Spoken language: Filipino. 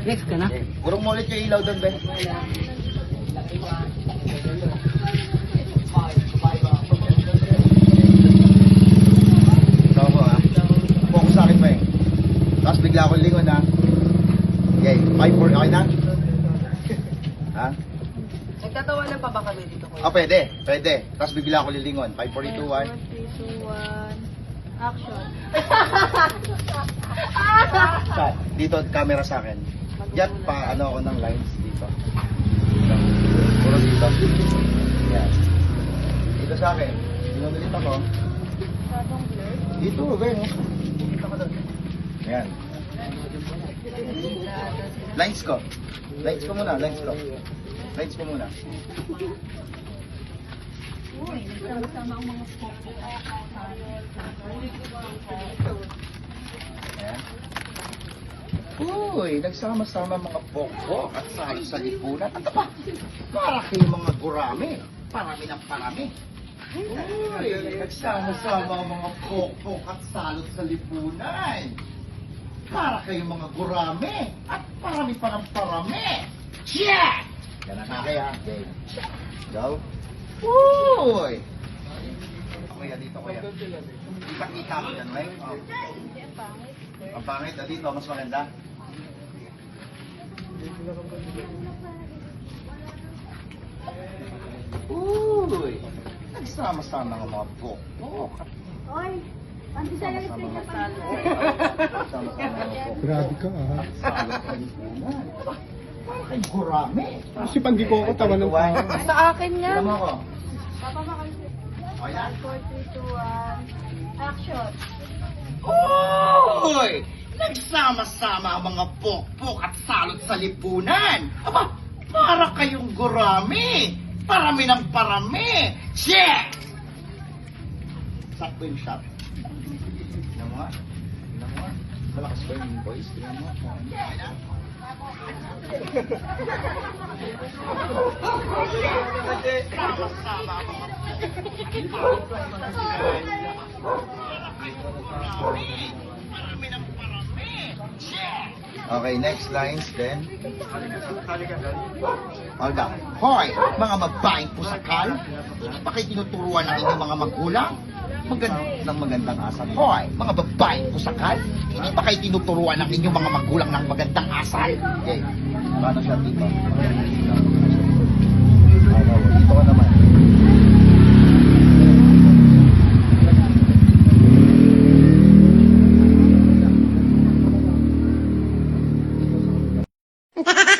Next ka na? Gurong mo ulit yung ilaw doon, Ben. Ito ako ha. Focus sa akin pa eh. Tapos bigla akong lingon ha. Okay, 5-4, okay na? Ha? Nagtatawanan pa ba kami dito, kuya? Ah, pwede, pwede. Tapos bigla ako lilingon. 5, 4, 3, 2, 1. 4, 3, 2, 1. Action. Shot. Dito, camera sa akin. Yan, pa ano ako ng lines dito. Puro dito. Yan. Dito sa akin. Inulit ako. Masyadong blur. Dito, Ben. Dito ko doon. Yan. Lines ko. Lines ko muna, lines ko. Lines ko muna. Uy, nagsama ang mga poko. Ayan. Uy, nagsama-sama mga pokpok at sayo sa lipunan. Ano ba? Para kayong mga gurami. Parami ng parami. Uy, nagsama-sama ang mga pokpok at salot sa lipunan. Para kayong mga gurami at parami pa ng parami. Yeah! Yan ang kaya. Okay. Go. Uy! Kuya, dito kuya. Kita-kita ko yan, right? Oh. Ang pangit, dito, mas maganda. Uy! Nagsama-sama ng mga pokpok. Oy, anti sa lang Sama-sama sa ng Nagsama-sama ng mga pokpok. Grabe ka ah. At salot sa lipunan. Para kayong gurami. Kasi pag di ko ako tawa ng tao. Sa akin yan. Tignan mo ako. Papa makal. Okay na? 4, 3, 2, 1. Action. Uy! Nagsama-sama ang mga pokpok at salot sa lipunan. Aba, para kayong gurami. Parami ng parami. Check! Sakto yung shot. Tignan mo nga. Tignan mo nga. Malakas ba yung voice? Tignan mo nga. Okay na? Sama-sama ang mga Okay, next lines then. Olga. Hoy, mga babaeng pusakal, ba kayo tinuturuan ng inyong mga magulang? Magandang asal. Hoy, mga babaeng pusakal, hindi ba kayo tinuturuan ng inyong mga magulang ng magandang asal? Okay, paano siya dito? Dito ka naman. Ha ha ha!